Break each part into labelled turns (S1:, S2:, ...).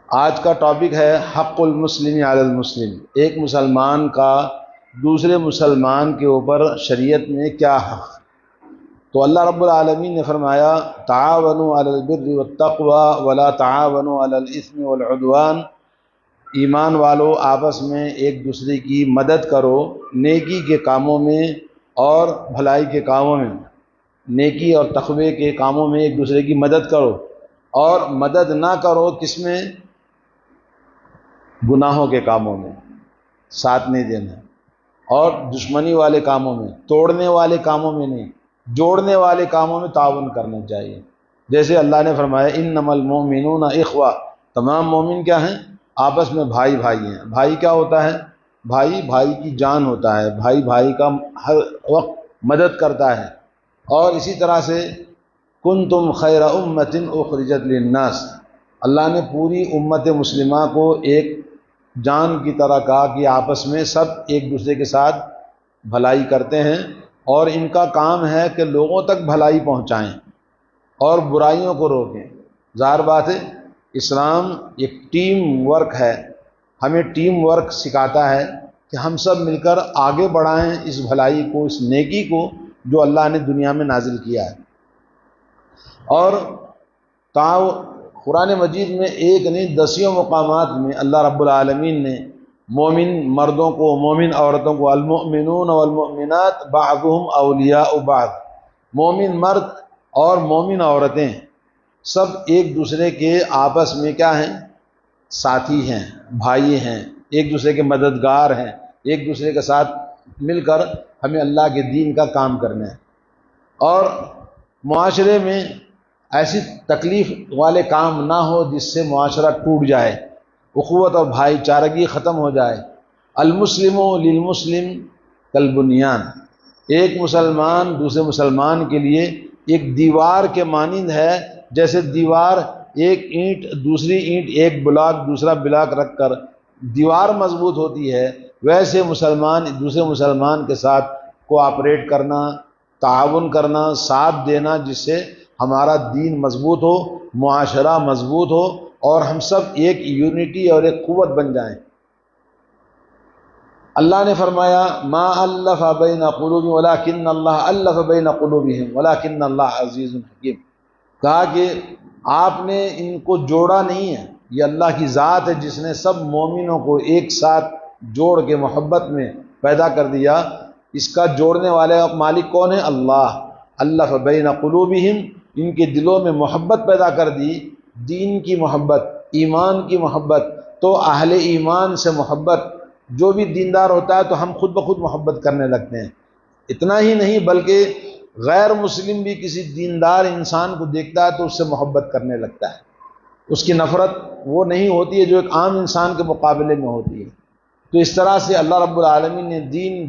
S1: آج کا ٹاپک ہے حق المسلم علی المسلم، ایک مسلمان کا دوسرے مسلمان کے اوپر شریعت میں کیا حق۔ تو اللہ رب العالمین نے فرمایا تعاونوا علی البر والتقوی ولا تعاونوا علی الاثم والعدوان، ایمان والو آپس میں ایک دوسرے کی مدد کرو نیکی کے کاموں میں اور بھلائی کے کاموں میں، نیکی اور تقوی کے کاموں میں ایک دوسرے کی مدد کرو، اور مدد نہ کرو کس میں؟ گناہوں کے کاموں میں ساتھ نہیں دینا، اور دشمنی والے کاموں میں، توڑنے والے کاموں میں نہیں، جوڑنے والے کاموں میں تعاون کرنا چاہیے۔ جیسے اللہ نے فرمایا انما المؤمنون اخوہ، تمام مومن کیا ہیں؟ آپس میں بھائی بھائی ہیں۔ بھائی کیا ہوتا ہے؟ بھائی بھائی کی جان ہوتا ہے، بھائی بھائی کا ہر وقت مدد کرتا ہے۔ اور اسی طرح سے کنتم خیر امۃ اخرجت للناس، اللہ نے پوری امت مسلمہ کو ایک جان کی طرح کہا کہ آپس میں سب ایک دوسرے کے ساتھ بھلائی کرتے ہیں، اور ان کا کام ہے کہ لوگوں تک بھلائی پہنچائیں اور برائیوں کو روکیں۔ ظاہر بات ہے اسلام ایک ٹیم ورک ہے، ہمیں ٹیم ورک سکھاتا ہے کہ ہم سب مل کر آگے بڑھائیں اس بھلائی کو، اس نیکی کو جو اللہ نے دنیا میں نازل کیا ہے۔ اور قرآن مجید میں ایک نہیں دسیوں مقامات میں اللہ رب العالمین نے مومن مردوں کو، مومن عورتوں کو، المؤمنون والمؤمنات بعضهم اولیاء بعض، مومن مرد اور مومن عورتیں سب ایک دوسرے کے آپس میں کیا ہیں؟ ساتھی ہیں، بھائی ہیں، ایک دوسرے کے مددگار ہیں، ایک دوسرے کے ساتھ مل کر ہمیں اللہ کے دین کا کام کرنا ہے۔ اور معاشرے میں ایسی تکلیف والے کام نہ ہو جس سے معاشرہ ٹوٹ جائے، اخوت اور بھائی چارگی ختم ہو جائے۔ المسلم للمسلم کالبنیان، ایک مسلمان دوسرے مسلمان کے لیے ایک دیوار کے مانند ہے، جیسے دیوار ایک اینٹ دوسری اینٹ، ایک بلاک دوسرا بلاک رکھ کر دیوار مضبوط ہوتی ہے، ویسے مسلمان دوسرے مسلمان کے ساتھ کوآپریٹ کرنا، تعاون کرنا، ساتھ دینا، جس سے ہمارا دین مضبوط ہو، معاشرہ مضبوط ہو، اور ہم سب ایک یونٹی اور ایک قوت بن جائیں۔ اللہ نے فرمایا ما الف بین قلوبہم ولکن اللہ الف بین قلوبہم ولکن اللہ عزیز حکیم، کہا کہ آپ نے ان کو جوڑا نہیں ہے، یہ اللہ کی ذات ہے جس نے سب مومنوں کو ایک ساتھ جوڑ کے محبت میں پیدا کر دیا۔ اس کا جوڑنے والے مالک کون ہے؟ اللہ۔ الف بین قلوبہم، ان کے دلوں میں محبت پیدا کر دی، دین کی محبت، ایمان کی محبت۔ تو اہل ایمان سے محبت، جو بھی دیندار ہوتا ہے تو ہم خود بخود محبت کرنے لگتے ہیں۔ اتنا ہی نہیں بلکہ غیر مسلم بھی کسی دیندار انسان کو دیکھتا ہے تو اس سے محبت کرنے لگتا ہے، اس کی نفرت وہ نہیں ہوتی ہے جو ایک عام انسان کے مقابلے میں ہوتی ہے۔ تو اس طرح سے اللہ رب العالمین نے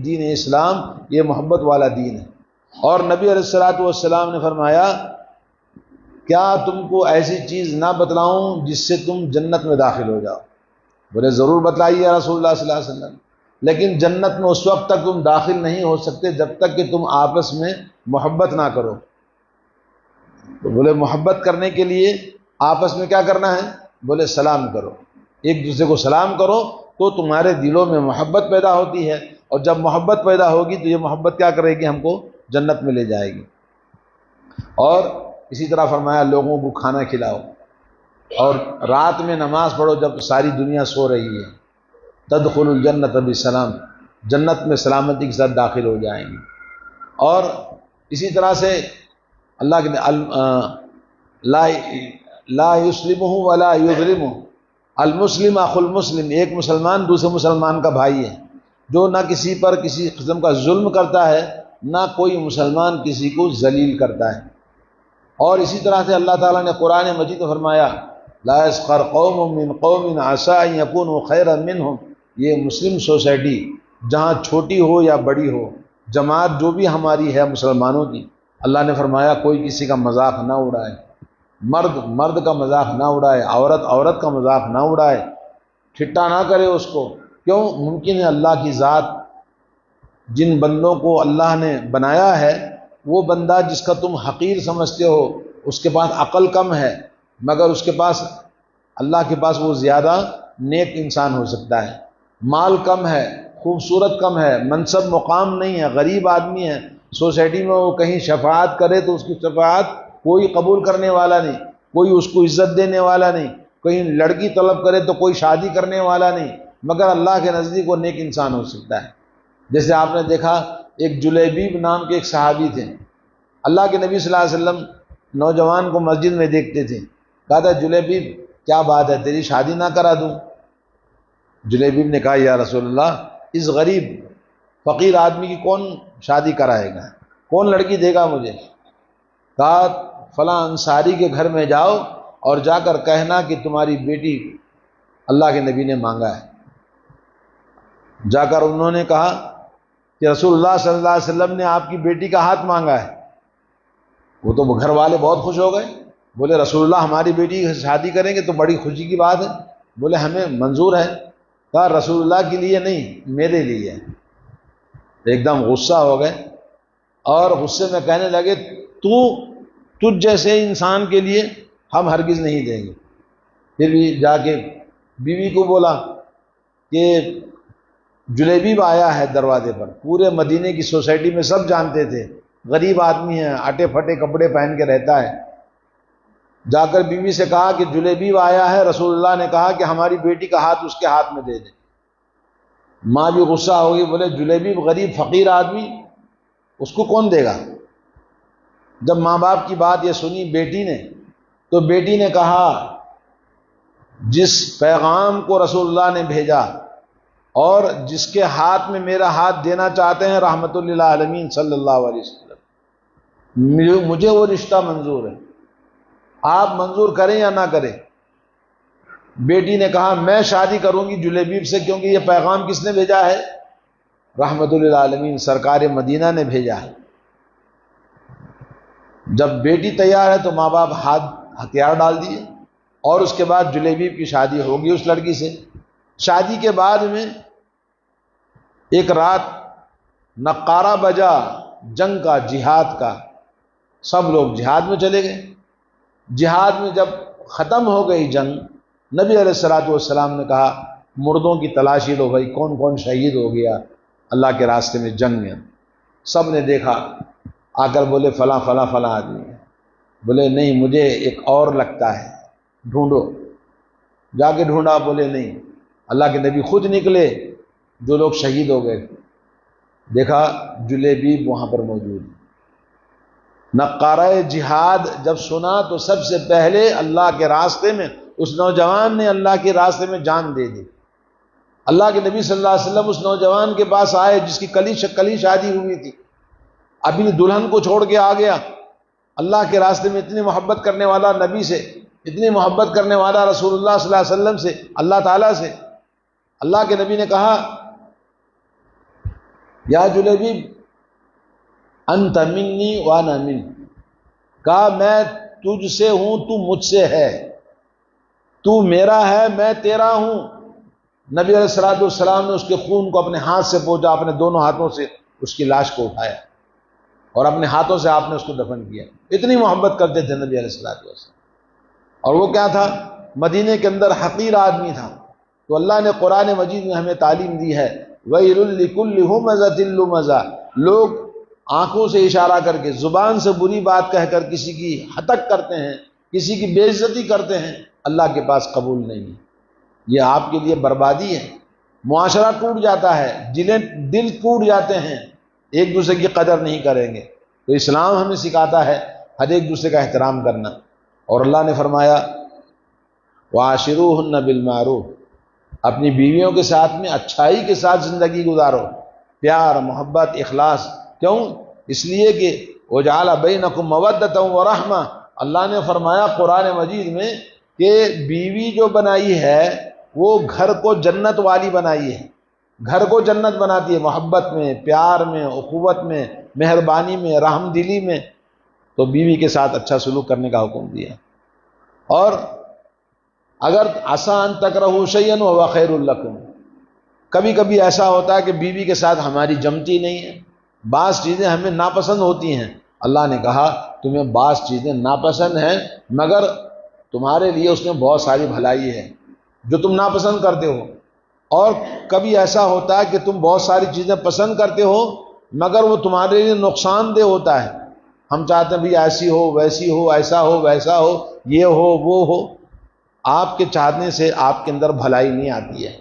S1: دین اسلام یہ محبت والا دین ہے۔ اور نبی علیہ الصلوۃ والسلام نے فرمایا کیا تم کو ایسی چیز نہ بتلاؤں جس سے تم جنت میں داخل ہو جاؤ؟ بولے ضرور بتلائیے یا رسول اللہ صلی اللہ علیہ وسلم، لیکن جنت میں اس وقت تک تم داخل نہیں ہو سکتے جب تک کہ تم آپس میں محبت نہ کرو۔ تو بولے محبت کرنے کے لیے آپس میں کیا کرنا ہے؟ بولے سلام کرو، ایک دوسرے کو سلام کرو تو تمہارے دلوں میں محبت پیدا ہوتی ہے، اور جب محبت پیدا ہوگی تو یہ محبت کیا کرے گی؟ ہم کو جنت میں لے جائے گی۔ اور اسی طرح فرمایا لوگوں کو کھانا کھلاؤ، اور رات میں نماز پڑھو جب ساری دنیا سو رہی ہے، تدخل الجنت بسلام، جنت میں سلامتی کے ساتھ داخل ہو جائیں گے۔ اور اسی طرح سے اللہ کے لا یسلمہ ولا یظلمہ، المسلم اخو المسلم، ایک مسلمان دوسرے مسلمان کا بھائی ہے، جو نہ کسی پر کسی قسم کا ظلم کرتا ہے، نہ کوئی مسلمان کسی کو ذلیل کرتا ہے۔ اور اسی طرح سے اللہ تعالیٰ نے قرآن مجید میں فرمایا لا یسخر قوم من قوم عسى ان يكونوا خیرا منهم، یہ مسلم سوسائٹی جہاں چھوٹی ہو یا بڑی ہو، جماعت جو بھی ہماری ہے مسلمانوں کی، اللہ نے فرمایا کوئی کسی کا مذاق نہ اڑائے، مرد مرد کا مذاق نہ اڑائے، عورت عورت کا مذاق نہ اڑائے، ٹھٹا نہ کرے اس کو۔ کیوں؟ ممکن ہے اللہ کی ذات جن بندوں کو اللہ نے بنایا ہے، وہ بندہ جس کا تم حقیر سمجھتے ہو، اس کے پاس عقل کم ہے، مگر اس کے پاس اللہ کے پاس وہ زیادہ نیک انسان ہو سکتا ہے. مال کم ہے، خوبصورت کم ہے، منصب مقام نہیں ہے، غریب آدمی ہے، سوسائٹی میں وہ کہیں شفاعت کرے تو اس کی شفاعت کوئی قبول کرنے والا نہیں، کوئی اس کو عزت دینے والا نہیں، کہیں لڑکی طلب کرے تو کوئی شادی کرنے والا نہیں، مگر اللہ کے نزدیک وہ نیک انسان ہو سکتا ہے. جیسے آپ نے دیکھا ایک جلیبیب نام کے ایک صحابی تھے، اللہ کے نبی صلی اللہ علیہ وسلم نوجوان کو مسجد میں دیکھتے تھے، کہا تھا جلیبیب کیا بات ہے تیری شادی نہ کرا دوں؟ جلیبیب نے کہا یا رسول اللہ اس غریب فقیر آدمی کی کون شادی کرائے گا، کون لڑکی دے گا مجھے؟ کہا فلاں انصاری کے گھر میں جاؤ اور جا کر کہنا کہ تمہاری بیٹی اللہ کے نبی نے مانگا ہے. جا کر انہوں نے کہا کہ رسول اللہ صلی اللہ علیہ وسلم نے آپ کی بیٹی کا ہاتھ مانگا ہے. وہ تو گھر والے بہت خوش ہو گئے، بولے رسول اللہ ہماری بیٹی کی شادی کریں گے تو بڑی خوشی کی بات ہے. بولے ہمیں منظور ہے. کہا رسول اللہ کے لیے نہیں میرے لیے. ایک دم غصہ ہو گئے اور غصے میں کہنے لگے تجھ جیسے انسان کے لیے ہم ہرگز نہیں دیں گے. پھر بھی جا کے بیوی کو بولا کہ جلیبیب آیا ہے دروازے پر، پورے مدینے کی سوسائٹی میں سب جانتے تھے، غریب آدمی ہے، اٹے پھٹے کپڑے پہن کے رہتا ہے. جا کر بیوی سے کہا کہ جلیبیب آیا ہے، رسول اللہ نے کہا کہ ہماری بیٹی کا ہاتھ اس کے ہاتھ میں دے دیں. ماں بھی غصہ ہوگی، بولے جلیبیب غریب فقیر آدمی اس کو کون دے گا؟ جب ماں باپ کی بات یہ سنی بیٹی نے تو بیٹی نے کہا جس پیغام کو رسول اللہ نے بھیجا اور جس کے ہاتھ میں میرا ہاتھ دینا چاہتے ہیں رحمت للعالمین صلی اللہ علیہ وسلم، مجھے وہ رشتہ منظور ہے، آپ منظور کریں یا نہ کریں. بیٹی نے کہا میں شادی کروں گی جلیبیب سے، کیونکہ یہ پیغام کس نے بھیجا ہے؟ رحمت للعالمین سرکار مدینہ نے بھیجا ہے. جب بیٹی تیار ہے تو ماں باپ ہتھیار ڈال دیے اور اس کے بعد جلیبیب کی شادی ہوگی اس لڑکی سے. شادی کے بعد میں ایک رات نقارہ بجا جنگ کا، جہاد کا، سب لوگ جہاد میں چلے گئے. جہاد میں جب ختم ہو گئی جنگ، نبی علیہ الصلوۃ والسلام نے کہا مردوں کی تلاشی لو بھائی، کون کون شہید ہو گیا اللہ کے راستے میں جنگ میں. سب نے دیکھا، آ کر بولے فلاں فلاں فلاں آدمی ہے. بولے نہیں مجھے ایک اور لگتا ہے، ڈھونڈو. جا کے ڈھونڈا، بولے نہیں، اللہ کے نبی خود نکلے جو لوگ شہید ہو گئے. دیکھا جلیبیب وہاں پر موجود. نقارہ جہاد جب سنا تو سب سے پہلے اللہ کے راستے میں اس نوجوان نے اللہ کے راستے میں جان دے دی. اللہ کے نبی صلی اللہ علیہ وسلم اس نوجوان کے پاس آئے جس کی کلی شادی ہوئی تھی، ابھی دلہن کو چھوڑ کے آ گیا. اللہ کے راستے میں اتنی محبت کرنے والا نبی سے، اتنی محبت کرنے والا رسول اللہ صلی اللہ علیہ وسلم سے، اللہ تعالیٰ سے. اللہ کے نبی نے کہا یا جلیبیب انت منی وانا منک، کہا میں تجھ سے ہوں تو مجھ سے ہے، تو میرا ہے میں تیرا ہوں. نبی علیہ الصلوۃ والسلام نے اس کے خون کو اپنے ہاتھ سے پوچھا، اپنے دونوں ہاتھوں سے اس کی لاش کو اٹھایا اور اپنے ہاتھوں سے آپ نے اس کو دفن کیا. اتنی محبت کرتے تھے نبی علیہ الصلوۃ والسلام. اور وہ کیا تھا؟ مدینے کے اندر حقیر آدمی تھا. تو اللہ نے قرآن مجید میں ہمیں تعلیم دی ہے وَيْلٌ لِكُلِّ هُمَزَةٍ لُمَزَةٍ. لوگ آنکھوں سے اشارہ کر کے، زبان سے بری بات کہہ کر کسی کی ہتک کرتے ہیں، کسی کی بے عزتی کرتے ہیں، اللہ کے پاس قبول نہیں ہے. یہ آپ کے لیے بربادی ہے. معاشرہ ٹوٹ جاتا ہے، دل ٹوٹ جاتے ہیں، ایک دوسرے کی قدر نہیں کریں گے. تو اسلام ہمیں سکھاتا ہے ہر ایک دوسرے کا احترام کرنا. اور اللہ نے فرمایا وَعَاشِرُوهُنَّ بِالْمَعْرُوفِ، اپنی بیویوں کے ساتھ میں اچھائی کے ساتھ زندگی گزارو، پیار محبت اخلاص. کیوں؟ اس لیے کہ وَجَعَلَ بَيْنَكُمْ مَوَدَّةً وَرَحْمَةً. اللہ نے فرمایا قرآن مجید میں کہ بیوی جو بنائی ہے وہ گھر کو جنت والی بنائی ہے، گھر کو جنت بناتی ہے، محبت میں، پیار میں، اخوت میں، مہربانی میں، رحم دلی میں. تو بیوی کے ساتھ اچھا سلوک کرنے کا حکم دیا. اور اگر عسیٰ ان تکرہوا شیئا وہو خیر لکم، کبھی کبھی ایسا ہوتا ہے کہ بیوی کے ساتھ ہماری جمتی نہیں ہے، بعض چیزیں ہمیں ناپسند ہوتی ہیں. اللہ نے کہا تمہیں بعض چیزیں ناپسند ہیں مگر تمہارے لیے اس میں بہت ساری بھلائی ہے جو تم ناپسند کرتے ہو، اور کبھی ایسا ہوتا ہے کہ تم بہت ساری چیزیں پسند کرتے ہو مگر وہ تمہارے لیے نقصان دہ ہوتا ہے۔ ہم چاہتے ہیں بھی ایسی ہو ویسی ہو، ایسا ہو ویسا ہو، یہ ہو وہ ہو۔ آپ کے چاہنے سے آپ کے اندر بھلائی نہیں آتی ہے۔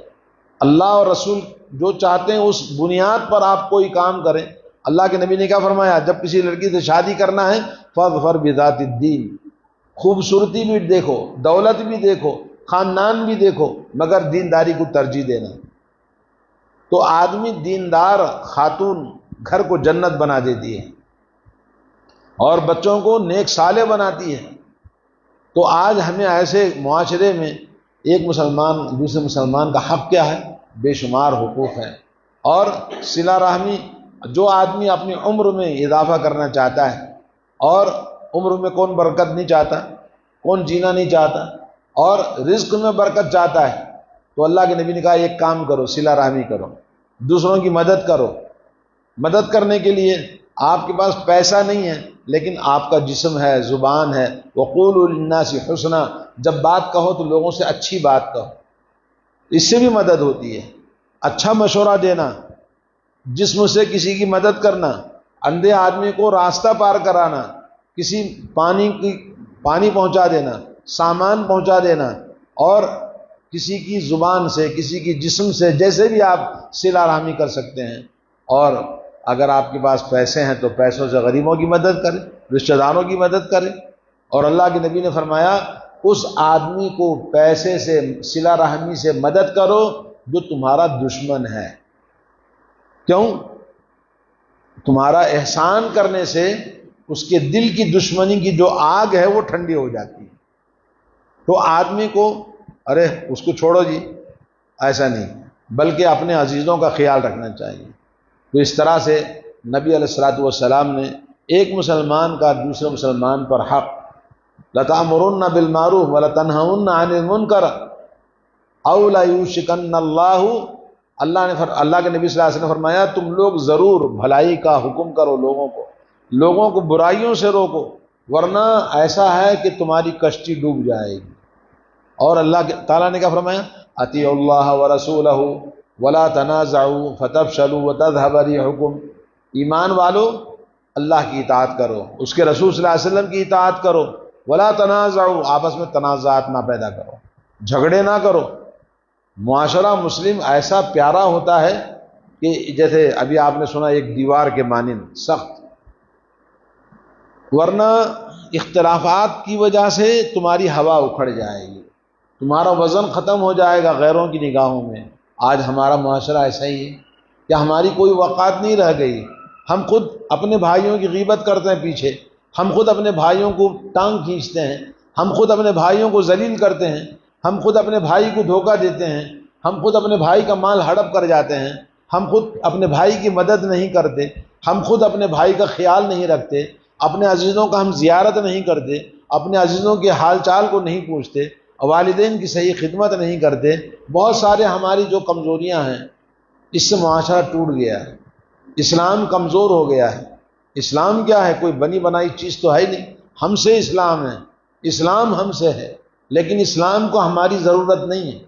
S1: اللہ اور رسول جو چاہتے ہیں اس بنیاد پر آپ کوئی کام کریں۔ اللہ کے نبی نے کیا فرمایا؟ جب کسی لڑکی سے شادی کرنا ہے فاظفر بذات الدین، خوبصورتی بھی دیکھو، دولت بھی دیکھو، خاندان بھی دیکھو، مگر دینداری کو ترجیح دینا۔ تو آدمی دیندار خاتون گھر کو جنت بنا دیتی ہے اور بچوں کو نیک صالح بناتی ہے۔ تو آج ہمیں ایسے معاشرے میں ایک مسلمان دوسرے مسلمان کا حق کیا ہے؟ بے شمار حقوق ہیں۔ اور صلہ رحمی، جو آدمی اپنی عمر میں اضافہ کرنا چاہتا ہے، اور عمر میں کون برکت نہیں چاہتا، کون جینا نہیں چاہتا، اور رزق میں برکت چاہتا ہے، تو اللہ کے نبی نے کہا ایک کام کرو، صلہ رحمی کرو، دوسروں کی مدد کرو۔ مدد کرنے کے لیے آپ کے پاس پیسہ نہیں ہے لیکن آپ کا جسم ہے، زبان ہے، وقولوا للناس حسنا، جب بات کہو تو لوگوں سے اچھی بات کہو، اس سے بھی مدد ہوتی ہے۔ اچھا مشورہ دینا، جسم سے کسی کی مدد کرنا، اندھے آدمی کو راستہ پار کرانا، کسی پانی پہنچا دینا، سامان پہنچا دینا، اور کسی کی زبان سے کسی کی جسم سے جیسے بھی آپ صلہ رحمی کر سکتے ہیں۔ اور اگر آپ کے پاس پیسے ہیں تو پیسوں سے غریبوں کی مدد کریں، رشتہ داروں کی مدد کریں۔ اور اللہ کے نبی نے فرمایا اس آدمی کو پیسے سے صلہ رحمی سے مدد کرو جو تمہارا دشمن ہے۔ کیوں؟ تمہارا احسان کرنے سے اس کے دل کی دشمنی کی جو آگ ہے وہ ٹھنڈی ہو جاتی ہے۔ تو آدمی کو ارے اس کو چھوڑو جی، ایسا نہیں، بلکہ اپنے عزیزوں کا خیال رکھنا چاہیے۔ تو اس طرح سے نبی علیہ الصلوۃ والسلام نے ایک مسلمان کا دوسرے مسلمان پر حق، لَتَأْمُرُنَّ بِالْمَعْرُوفِ وَلَتَنْهَوْنَ عَنِ الْمُنْكَرِ أَوْ لَيُوشِكَنَّ اللَّهُ، اللہ کے نبی صلی اللہ علیہ وسلم نے فرمایا تم لوگ ضرور بھلائی کا حکم کرو، لوگوں کو برائیوں سے روکو، ورنہ ایسا ہے کہ تمہاری کشتی ڈوب جائے گی۔ اور اللہ تعالیٰ نے کیا فرمایا؟ اطیعوا اللہ ورسولہ ولا تنازعوا فتفشلوا وتذهب ريحكم، ایمان والو اللہ کی اطاعت کرو، اس کے رسول صلی اللہ علیہ وسلم کی اطاعت کرو، ولا تنازعوا، آپس میں تنازعات نہ پیدا کرو، جھگڑے نہ کرو۔ معاشرہ مسلم ایسا پیارا ہوتا ہے کہ جیسے ابھی آپ نے سنا ایک دیوار کے مانند سخت، ورنہ اختلافات کی وجہ سے تمہاری ہوا اکھڑ جائے گی، تمہارا وزن ختم ہو جائے گا غیروں کی نگاہوں میں۔ آج ہمارا معاشرہ ایسا ہی ہے کہ ہماری کوئی وقات نہیں رہ گئی، ہم خود اپنے بھائیوں کی غیبت کرتے ہیں پیچھے، ہم خود اپنے بھائیوں کو ٹانگ کھینچتے ہیں، ہم خود اپنے بھائیوں کو ذلیل کرتے ہیں، ہم خود اپنے بھائی کو دھوکہ دیتے ہیں، ہم خود اپنے بھائی کا مال ہڑپ کر جاتے ہیں، ہم خود اپنے بھائی کی مدد نہیں کرتے، ہم خود اپنے بھائی کا خیال نہیں رکھتے، اپنے عزیزوں کا ہم زیارت نہیں کرتے، اپنے عزیزوں کے حال چال کو نہیں پوچھتے، والدین کی صحیح خدمت نہیں کرتے۔ بہت سارے ہماری جو کمزوریاں ہیں اس سے معاشرہ ٹوٹ گیا ہے، اسلام کمزور ہو گیا ہے۔ اسلام کیا ہے؟ کوئی بنی بنائی چیز تو ہے ہی نہیں، ہم سے اسلام ہے، اسلام ہم سے ہے، لیکن اسلام کو ہماری ضرورت نہیں ہے،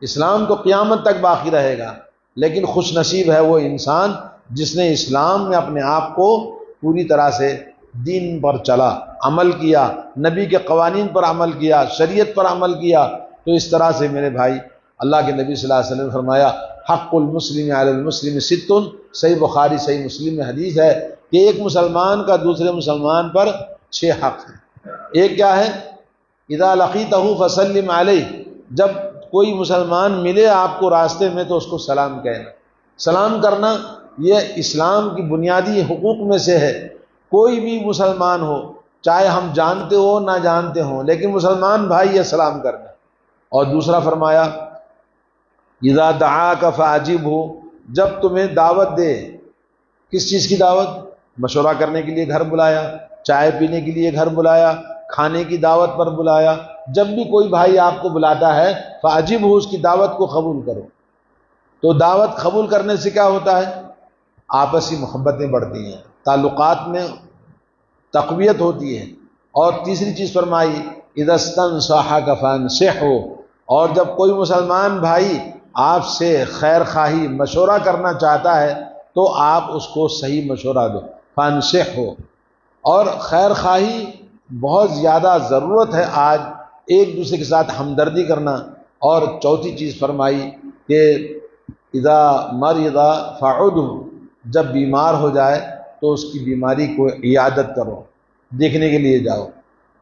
S1: اسلام تو قیامت تک باقی رہے گا۔ لیکن خوش نصیب ہے وہ انسان جس نے اسلام میں اپنے آپ کو پوری طرح سے دین پر چلا، عمل کیا، نبی کے قوانین پر عمل کیا، شریعت پر عمل کیا۔ تو اس طرح سے میرے بھائی، اللہ کے نبی صلی اللہ علیہ وسلم نے فرمایا حق المسلم علی المسلم ست، صحیح بخاری صحیح مسلم میں حدیث ہے کہ ایک مسلمان کا دوسرے مسلمان پر 6 حق ہیں۔ ایک کیا ہے؟ اذا لقیتہ فسلم علیہ، جب کوئی مسلمان ملے آپ کو راستے میں تو اس کو سلام کہنا۔ سلام کرنا یہ اسلام کی بنیادی حقوق میں سے ہے۔ کوئی بھی مسلمان ہو، چاہے ہم جانتے ہو نہ جانتے ہوں، لیکن مسلمان بھائی یہ سلام کرنا۔ اور دوسرا فرمایا اذا دعاک فاجبہ، جب تمہیں دعوت دے، کس چیز کی دعوت؟ مشورہ کرنے کے لیے گھر بلایا، چائے پینے کے لیے گھر بلایا، کھانے کی دعوت پر بلایا، جب بھی کوئی بھائی آپ کو بلاتا ہے فاجبہ، اس کی دعوت کو قبول کرو۔ تو دعوت قبول کرنے سے کیا ہوتا ہے؟ آپسی محبتیں بڑھتی ہیں، تعلقات میں تقویت ہوتی ہے۔ اور تیسری چیز فرمائی اذا استنصحک فانصحہ، اور جب کوئی مسلمان بھائی آپ سے خیر خواہی مشورہ کرنا چاہتا ہے تو آپ اس کو صحیح مشورہ دو، فانصحہ۔ اور خیر خواہی بہت زیادہ ضرورت ہے آج، ایک دوسرے کے ساتھ ہمدردی کرنا۔ اور چوتھی چیز فرمائی کہ اذا مرض فعدہ، جب بیمار ہو جائے تو اس کی بیماری کو عیادت کرو، دیکھنے کے لیے جاؤ۔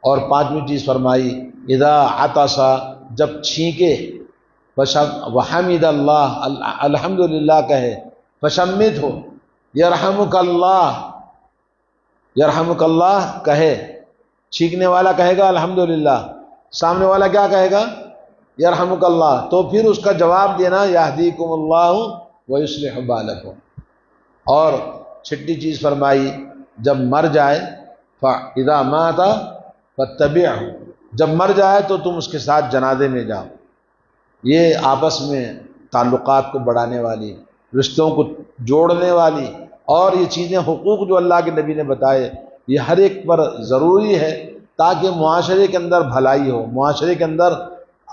S1: اور پانچویں چیز فرمائی اذا عطس، جب چھینکے، وحمد اللہ، الحمدللہ کہے، فشمت ہو، یرحمک اللہ، یرحمک اللہ کہے، چھینکنے والا کہے گا الحمدللہ، سامنے والا کیا کہے گا؟ یرحمک اللہ، تو پھر اس کا جواب دینا یہدیکم اللہ ویصلح بالکم۔ اور چھٹی چیز فرمائی جب مر جائے، فاذا مات فاتبعہ، جب مر جائے تو تم اس کے ساتھ جنازے میں جاؤ۔ یہ آپس میں تعلقات کو بڑھانے والی، رشتوں کو جوڑنے والی، اور یہ چیزیں حقوق جو اللہ کے نبی نے بتائے یہ ہر ایک پر ضروری ہے تاکہ معاشرے کے اندر بھلائی ہو، معاشرے کے اندر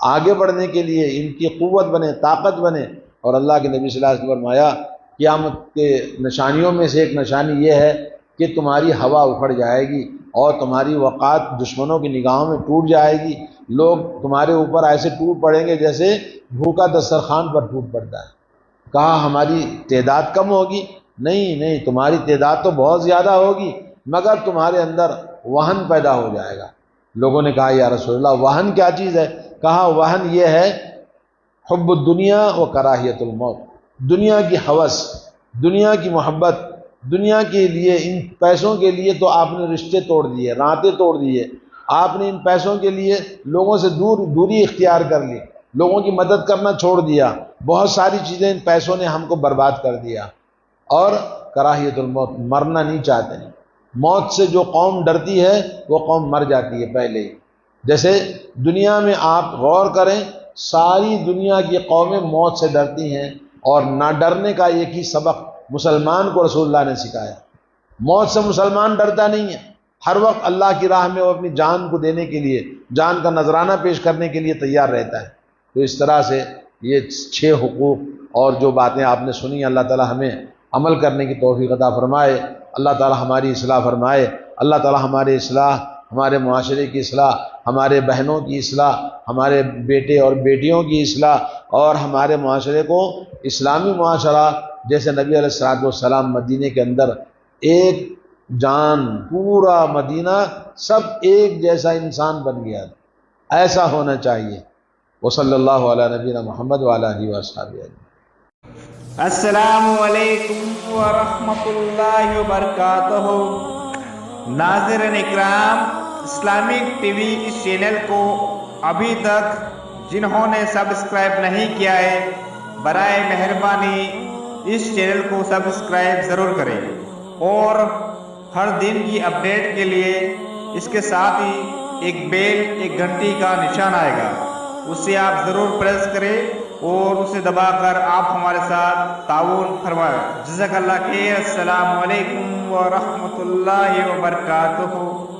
S1: آگے بڑھنے کے لیے ان کی قوت بنے، طاقت بنے۔ اور اللہ کے نبی صلی اللہ علیہ وسلم نے فرمایا قیامت کے نشانیوں میں سے ایک نشانی یہ ہے کہ تمہاری ہوا اکھڑ جائے گی اور تمہاری وقات دشمنوں کی نگاہوں میں ٹوٹ جائے گی، لوگ تمہارے اوپر ایسے ٹوٹ پڑیں گے جیسے بھوکا دسترخوان پر ٹوٹ پڑتا ہے۔ کہا ہماری تعداد کم ہوگی؟ نہیں نہیں، تمہاری تعداد تو بہت زیادہ ہوگی، مگر تمہارے اندر وہن پیدا ہو جائے گا۔ لوگوں نے کہا یا رسول اللہ وہن کیا چیز ہے؟ کہا وہن یہ ہے حب الدنیا و کراہیت الموت، دنیا کی ہوس، دنیا کی محبت، دنیا کے لیے، ان پیسوں کے لیے تو آپ نے رشتے توڑ دیے، ناطے توڑ دیے، آپ نے ان پیسوں کے لیے لوگوں سے دوری اختیار کر لی، لوگوں کی مدد کرنا چھوڑ دیا، بہت ساری چیزیں ان پیسوں نے ہم کو برباد کر دیا۔ اور کراہیت الموت، مرنا نہیں چاہتے ہیں۔ موت سے جو قوم ڈرتی ہے وہ قوم مر جاتی ہے پہلے ہی۔ جیسے دنیا میں آپ غور کریں، ساری دنیا کی قومیں موت سے ڈرتی ہیں، اور نہ ڈرنے کا ایک ہی سبق مسلمان کو رسول اللہ نے سکھایا۔ موت سے مسلمان ڈرتا نہیں ہے، ہر وقت اللہ کی راہ میں وہ اپنی جان کو دینے کے لیے، جان کا نذرانہ پیش کرنے کے لیے تیار رہتا ہے۔ تو اس طرح سے یہ 6 حقوق اور جو باتیں آپ نے سنی، اللہ تعالی ہمیں عمل کرنے کی توفیق عطا فرمائے، اللہ تعالی ہماری اصلاح فرمائے، اللہ تعالی ہماری اصلاح، ہمارے معاشرے کی اصلاح، ہمارے بہنوں کی اصلاح، ہمارے بیٹے اور بیٹیوں کی اصلاح، اور ہمارے معاشرے کو اسلامی معاشرہ، جیسے نبی علیہ الصلوۃ والسلام مدینے کے اندر ایک جان، پورا مدینہ سب ایک جیسا انسان بن گیا، ایسا ہونا چاہیے۔ وصلی اللہ علی نبینا محمد وعلی آلہ وصحبہ اجمعین۔
S2: السلام علیکم ورحمۃ اللہ وبرکاتہ۔ ناظرین اکرام، اسلامک ٹی وی اس چینل کو ابھی تک جنہوں نے سبسکرائب نہیں کیا ہے، برائے مہربانی اس چینل کو سبسکرائب ضرور کریں، اور ہر دن کی اپڈیٹ کے لیے اس کے ساتھ ہی ایک بیل، ایک گھنٹی کا نشان آئے گا، اسے آپ ضرور پریس کریں اور اسے دبا کر آپ ہمارے ساتھ تعاون فرمائیں۔ جزاک اللہ خیر۔ السلام علیکم ورحمۃ اللہ وبرکاتہ۔